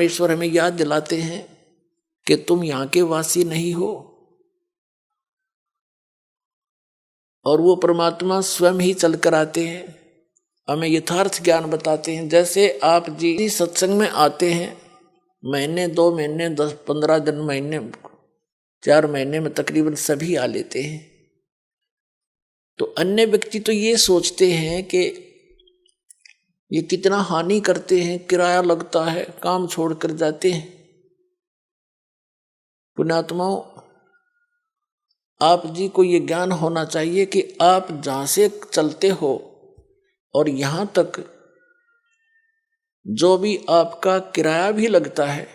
परमेश्वर हमें याद दिलाते हैं कि तुम यहाँ के वासी नहीं हो, और वो परमात्मा स्वयं ही चल कर आते हैं, हमें यथार्थ ज्ञान बताते हैं। जैसे आप जी सत्संग में आते हैं, महीने 2 महीने 10-15 दिन, महीने 4 महीने में तकरीबन सभी आ लेते हैं। तो अन्य व्यक्ति तो ये सोचते हैं कि ये कितना हानि करते हैं, किराया लगता है, काम छोड़कर जाते हैं। पुण्यात्माओं, आप जी को ये ज्ञान होना चाहिए कि आप जहाँ से चलते हो और यहाँ तक जो भी आपका किराया भी लगता है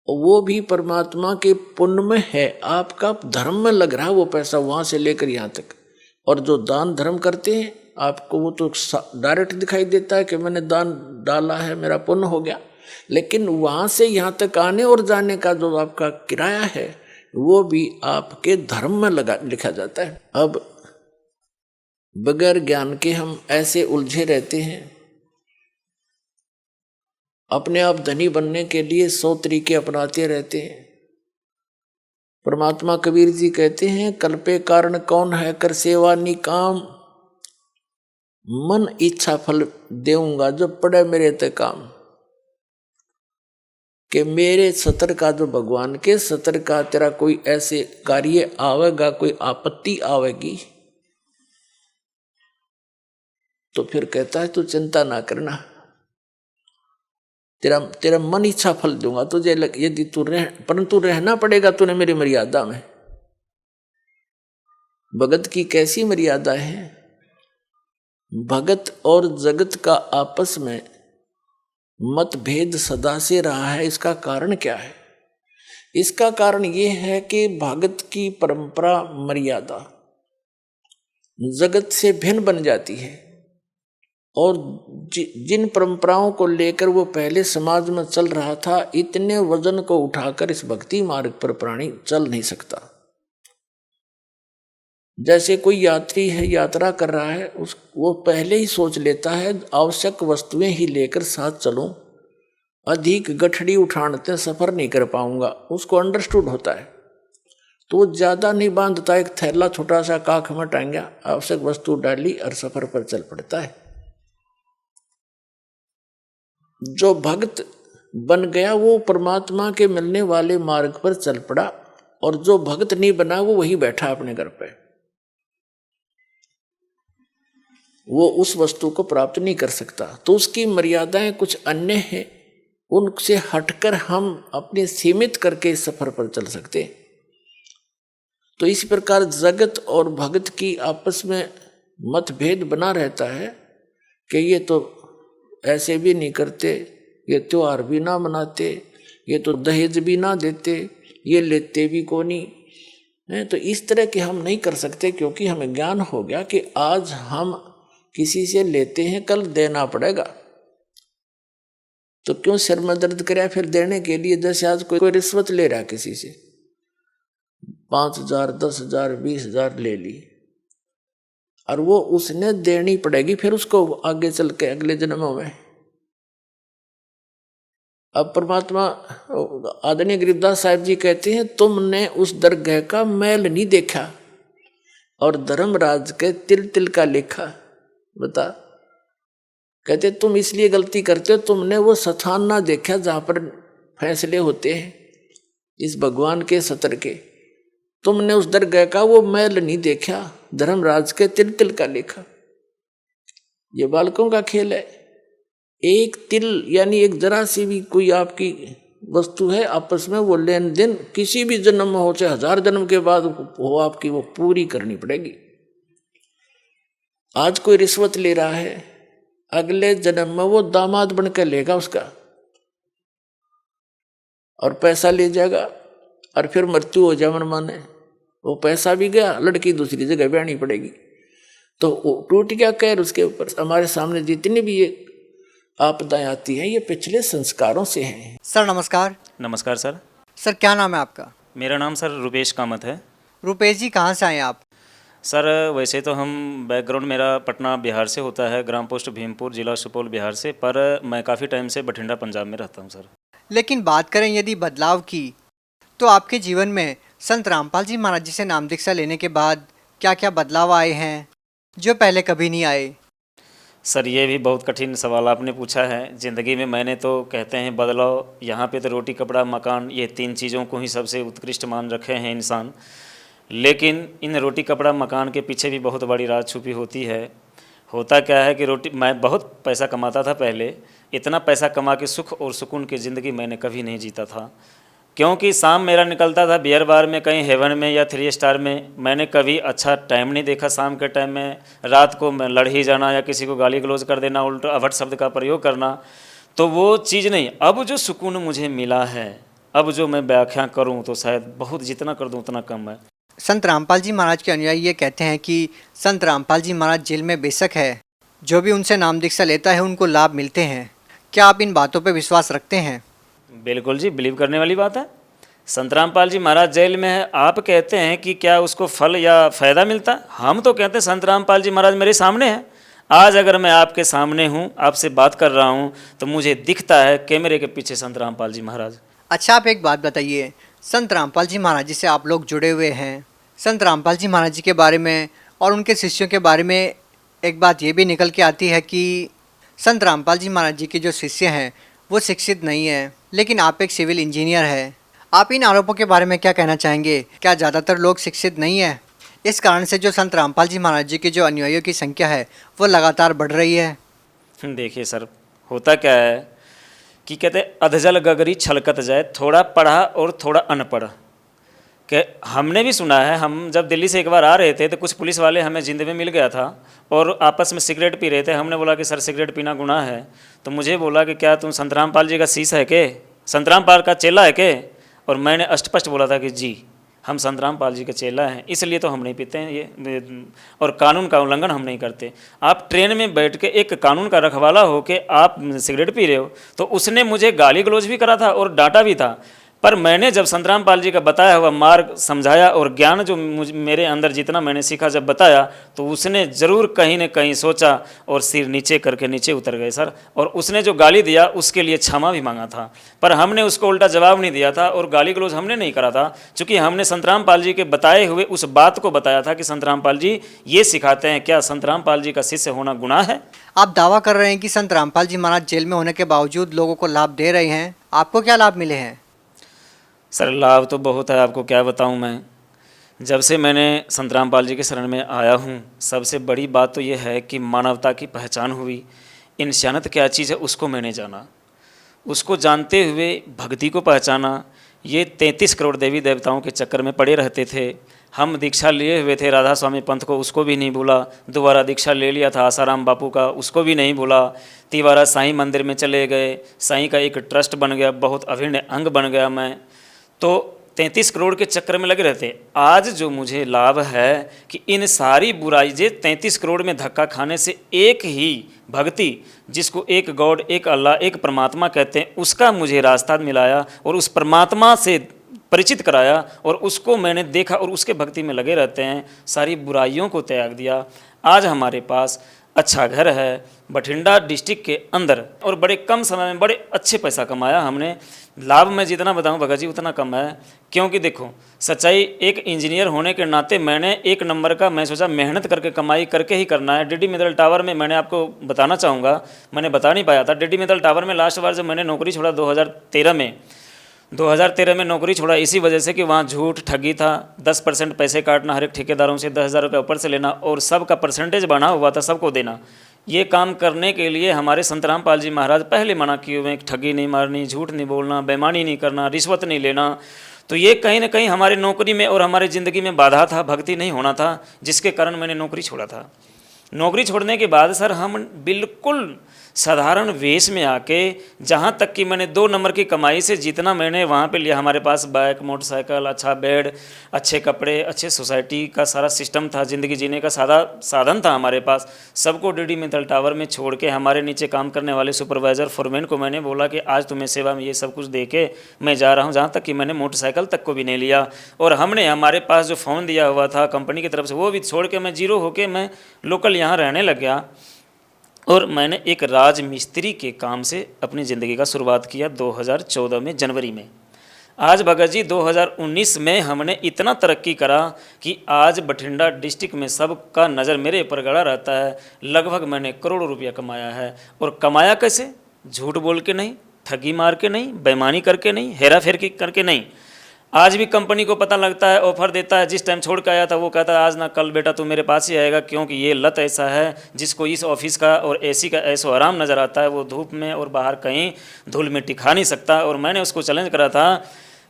वो भी परमात्मा के पुण्य में है, आपका धर्म में लग रहा है वो पैसा वहाँ से लेकर यहाँ तक। और जो दान धर्म करते हैं आपको वो तो डायरेक्ट दिखाई देता है कि मैंने दान डाला है, मेरा पुण्य हो गया, लेकिन वहाँ से यहाँ तक आने और जाने का जो आपका किराया है वो भी आपके धर्म में लिखा जाता है। अब बगैर ज्ञान के हम ऐसे उलझे रहते हैं, अपने आप धनी बनने के लिए 100 तरीके अपनाते रहते हैं। परमात्मा कबीर जी कहते हैं, कल्पे कारण कौन है कर सेवा निकाम, मन इच्छा फल देऊंगा जो पड़े मेरे ते काम। कि मेरे सतर का जो भगवान के सतर का तेरा कोई ऐसे कार्य आवेगा, कोई आपत्ति आवेगी, तो फिर कहता है तू चिंता ना करना, तेरा मन इच्छा फल दूंगा तुझे। यदि तू परंतु रहना पड़ेगा तूने मेरी मर्यादा में। भगत की कैसी मर्यादा है? भगत और जगत का आपस में मतभेद सदा से रहा है। इसका कारण क्या है? इसका कारण ये है कि भगत की परंपरा मर्यादा जगत से भिन्न बन जाती है, और जिन परंपराओं को लेकर वो पहले समाज में चल रहा था, इतने वजन को उठाकर इस भक्ति मार्ग पर प्राणी चल नहीं सकता। जैसे कोई यात्री है, यात्रा कर रहा है, वो पहले ही सोच लेता है आवश्यक वस्तुएं ही लेकर साथ चलूं, अधिक गठड़ी उठाते सफर नहीं कर पाऊंगा, उसको अंडरस्टूड होता है। तो वो ज्यादा नहीं बांधता, एक थैला छोटा सा काख में टांगा, आवश्यक वस्तु डाली और सफर पर चल पड़ता है। जो भक्त बन गया वो परमात्मा के मिलने वाले मार्ग पर चल पड़ा, और जो भक्त नहीं बना वो वही बैठा अपने घर पे, वो उस वस्तु को प्राप्त नहीं कर सकता। तो उसकी मर्यादाएं कुछ अन्य हैं, उनसे हटकर हम अपने सीमित करके इस सफर पर चल सकते। तो इसी प्रकार जगत और भगत की आपस में मतभेद बना रहता है कि ये तो ऐसे भी नहीं करते, ये त्योहार भी ना मनाते, ये तो दहेज भी ना देते, ये लेते भी को नहीं। तो इस तरह के हम नहीं कर सकते, क्योंकि हमें ज्ञान हो गया कि आज हम किसी से लेते हैं, कल देना पड़ेगा। तो क्यों सिर में दर्द कराया फिर देने के लिए? जैसे आज कोई रिश्वत ले रहा किसी से, 5,000 10,000 20,000 ले ली, और वो उसने देनी पड़ेगी फिर उसको आगे चल के अगले जन्मों में। अब परमात्मा आदरणीय गरीबदास साहिब जी कहते हैं, तुमने उस दरगाह का मैल नहीं देखा और धर्मराज के तिल तिल का लेखा। बता, कहते तुम इसलिए गलती करते हो, तुमने वो स्थान ना देखा जहां पर फैसले होते हैं इस भगवान के सतर के। तुमने उस दरगाह का वो मैल नहीं देखा, धर्मराज के तिल तिल का लेखा। ये बालकों का खेल है। एक तिल यानी एक जरा सी भी कोई आपकी वस्तु है, आपस में वो लेन देन किसी भी जन्म में हो, चाहे 1000 जन्म के बाद हो, आपकी वो पूरी करनी पड़ेगी। आज कोई रिश्वत ले रहा है, अगले जन्म में वो दामाद बनकर लेगा उसका, और पैसा ले जाएगा, और फिर मृत्यु हो जाए मन माने, वो पैसा भी गया, लड़की दूसरी जगह ब्याहनी पड़ेगी। तो टूट गया कहर उसके ऊपर। हमारे सामने जितनी भी ये आपदाएं आती हैं, ये पिछले संस्कारों से हैं। सर नमस्कार। नमस्कार सर। सर क्या नाम है आपका? मेरा नाम सर रुपेश कामत है। रुपेश जी, कहाँ से आए आप? सर वैसे तो हम बैकग्राउंड मेरा पटना बिहार से होता है, ग्राम पोस्ट भीमपुर, जिला सुपौल बिहार से, पर मैं काफ़ी टाइम से बठिंडा पंजाब में रहता हूँ सर। लेकिन बात करें यदि बदलाव की, तो आपके जीवन में संत रामपाल जी महाराज जी से नाम दीक्षा लेने के बाद क्या क्या बदलाव आए हैं जो पहले कभी नहीं आए? सर ये भी बहुत कठिन सवाल आपने पूछा है। ज़िंदगी में मैंने तो कहते हैं बदलाव, यहाँ पे तो रोटी कपड़ा मकान, ये 3 चीज़ों को ही सबसे उत्कृष्ट मान रखे हैं इंसान। लेकिन इन रोटी कपड़ा मकान के पीछे भी बहुत बड़ी राज छुपी होती है। होता क्या है कि मैं बहुत पैसा कमाता था पहले, इतना पैसा कमा के सुख और सुकून की ज़िंदगी मैंने कभी नहीं जीता था, क्योंकि शाम मेरा निकलता था बियर बार में, कहीं हेवन में या 3 स्टार में। मैंने कभी अच्छा टाइम नहीं देखा शाम के टाइम में। रात को मैं लड़ ही जाना या किसी को गाली गलौज कर देना, उल्टा अभट शब्द का प्रयोग करना, तो वो चीज़ नहीं। अब जो सुकून मुझे मिला है, अब जो मैं व्याख्या करूं तो शायद बहुत, जितना कर दूं उतना कम है। संत रामपाल जी महाराज के अनुयायी ये कहते हैं कि संत रामपाल जी महाराज जेल में बेशक है, जो भी उनसे नाम दीक्षा लेता है उनको लाभ मिलते हैं। क्या आप इन बातों पर विश्वास रखते हैं? बिल्कुल जी, बिलीव करने वाली बात है। संत रामपाल जी महाराज जेल में है, आप कहते हैं कि क्या उसको फल या फ़ायदा मिलता है? हम तो कहते हैं संत रामपाल जी महाराज मेरे सामने हैं। आज अगर मैं आपके सामने हूँ, आपसे बात कर रहा हूँ, तो मुझे दिखता है कैमरे के पीछे संत रामपाल जी महाराज। अच्छा, आप एक बात बताइए, संत रामपाल जी महाराज जी से आप लोग जुड़े हुए हैं, संत रामपाल जी महाराज जी के बारे में और उनके शिष्यों के बारे में एक बात ये भी निकल के आती है कि संत रामपाल जी महाराज जी के जो शिष्य हैं वो शिक्षित नहीं है, लेकिन आप एक सिविल इंजीनियर है। आप इन आरोपों के बारे में क्या कहना चाहेंगे? क्या ज़्यादातर लोग शिक्षित नहीं है, इस कारण से जो संत रामपाल जी महाराज जी के जो अनुयायियों की संख्या है वो लगातार बढ़ रही है? देखिए सर, होता क्या है कि कहते अधजल गगरी छलकत जाए, थोड़ा पढ़ा और थोड़ा अनपढ़। कि हमने भी सुना है, हम जब दिल्ली से एक बार आ रहे थे तो कुछ पुलिस वाले हमें जिंद में मिल गया था और आपस में सिगरेट पी रहे थे। हमने बोला कि सर सिगरेट पीना गुनाह है। तो मुझे बोला कि क्या तुम संत रामपाल जी का शिष्य है के, संत रामपाल का चेला है के? और मैंने अस्पष्ट बोला था कि जी हम संत रामपाल जी के चेला हैं, इसलिए तो हम नहीं पीते हैं ये, और कानून का उल्लंघन हम नहीं करते। आप ट्रेन में बैठ के एक कानून का रखवाला हो के आप सिगरेट पी रहे हो, तो उसने मुझे गाली गलौज भी करा था और डांटा भी था। पर मैंने जब संत रामपाल जी का बताया हुआ मार्ग समझाया और ज्ञान जो मेरे अंदर जितना मैंने सीखा जब बताया, तो उसने ज़रूर कहीं न कहीं सोचा और सिर नीचे करके नीचे उतर गए सर। और उसने जो गाली दिया उसके लिए क्षमा भी मांगा था, पर हमने उसको उल्टा जवाब नहीं दिया था और गाली गलौज हमने नहीं करा था, चूँकि हमने संत रामपाल जी के बताए हुए उस बात को बताया था कि संत रामपाल जी ये सिखाते हैं, क्या संत रामपाल जी का शिष्य होना गुनाह है? आप दावा कर रहे हैं कि संत रामपाल जी महाराज जेल में होने के बावजूद लोगों को लाभ दे रहे हैं, आपको क्या लाभ मिले हैं? सर लाभ तो बहुत है, आपको क्या बताऊं मैं। जब से मैंने संत रामपाल जी के शरण में आया हूं, सबसे बड़ी बात तो ये है कि मानवता की पहचान हुई। इंसानियत क्या चीज़ है उसको मैंने जाना, उसको जानते हुए भक्ति को पहचाना। ये 33 करोड़ देवी देवताओं के चक्कर में पड़े रहते थे। हम दीक्षा लिए हुए थे राधा स्वामी पंथ को, उसको भी नहीं भूला। दोबारा दीक्षा ले लिया था आसाराम बापू का, उसको भी नहीं भूला। तिवारा साईं मंदिर में चले गए, साईं का एक ट्रस्ट बन गया, बहुत अभिन्न अंग बन गया मैं। तो 33 करोड़ के चक्कर में लगे रहते। आज जो मुझे लाभ है कि इन सारी बुराई जे 33 करोड़ में धक्का खाने से एक ही भक्ति, जिसको एक गॉड, एक अल्लाह, एक परमात्मा कहते हैं, उसका मुझे रास्ता मिलाया और उस परमात्मा से परिचित कराया और उसको मैंने देखा और उसके भक्ति में लगे रहते हैं। सारी बुराइयों को त्याग दिया। आज हमारे पास अच्छा घर है बठिंडा डिस्ट्रिक्ट के अंदर और बड़े कम समय में बड़े अच्छे पैसा कमाया हमने। लाभ मैं जितना बताऊं भगत जी उतना कम है, क्योंकि देखो सच्चाई, एक इंजीनियर होने के नाते मैंने एक नंबर का मैं सोचा मेहनत करके कमाई करके ही करना है। डीडी मित्तल टावर में मैंने आपको बताना चाहूँगा, मैंने बता नहीं पाया था। डीडी मित्तल टावर में लास्ट बार जब मैंने नौकरी छोड़ा 2013 में नौकरी छोड़ा इसी वजह से कि वहाँ झूठ ठगी था। 10% पैसे काटना हर एक ठेकेदारों से, 10,000 रुपये ऊपर से लेना और सबका परसेंटेज बना हुआ था, सबको देना। ये काम करने के लिए हमारे संत रामपाल जी महाराज पहले मना किए हुए, ठगी नहीं मारनी, झूठ नहीं बोलना, बेईमानी नहीं करना, रिश्वत नहीं लेना। तो ये कहीं ना कहीं हमारे नौकरी में और हमारे ज़िंदगी में बाधा था, भक्ति नहीं होना था, जिसके कारण मैंने नौकरी छोड़ा था। नौकरी छोड़ने के बाद सर हम बिल्कुल साधारण वेश में आके, जहाँ तक कि मैंने 2 नंबर की कमाई से जितना मैंने वहाँ पे लिया, हमारे पास बाइक, मोटरसाइकिल, अच्छा बेड, अच्छे कपड़े, अच्छे सोसाइटी का सारा सिस्टम था, ज़िंदगी जीने का सादा साधन था हमारे पास। सबको डीडी मित्तल टावर में छोड़ के हमारे नीचे काम करने वाले सुपरवाइज़र फोरमैन को मैंने बोला कि आज तुम्हें सेवा में ये सब कुछ दे के मैं जा रहा हूँ, जहाँ तक कि मैंने मोटरसाइकिल तक को भी नहीं लिया। और हमने हमारे पास जो फ़ोन दिया हुआ था कंपनी की तरफ से वो भी छोड़ के मैं जीरो होके मैं लोकल यहाँ रहने लग गया। और मैंने एक राज मिस्त्री के काम से अपनी ज़िंदगी का शुरुआत किया 2014 में जनवरी में। आज भगत जी 2019 में हमने इतना तरक्की करा कि आज बठिंडा डिस्ट्रिक्ट में सबका नज़र मेरे ऊपर गड़ा रहता है। लगभग मैंने करोड़ों रुपया कमाया है। और कमाया कैसे? झूठ बोल के नहीं, ठगी मार के नहीं, बेईमानी करके नहीं, हेरा फेर करके नहीं। आज भी कंपनी को पता लगता है, ऑफर देता है। जिस टाइम छोड़ के आया था वो कहता है आज ना कल बेटा तू मेरे पास ही आएगा, क्योंकि ये लत ऐसा है जिसको इस ऑफिस का और एसी का ऐसो आराम नज़र आता है, वो धूप में और बाहर कहीं धूल में टिका नहीं सकता। और मैंने उसको चैलेंज करा था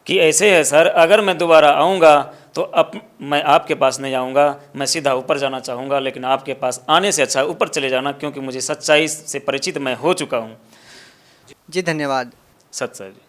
कि ऐसे है सर, अगर मैं दोबारा आऊँगा तो अब मैं आपके पास नहीं आऊँगा, मैं सीधा ऊपर जाना चाहूँगा, लेकिन आपके पास आने से अच्छा ऊपर चले जाना, क्योंकि मुझे सच्चाई से परिचित मैं हो चुका हूँ। जी धन्यवाद। सच सर जी।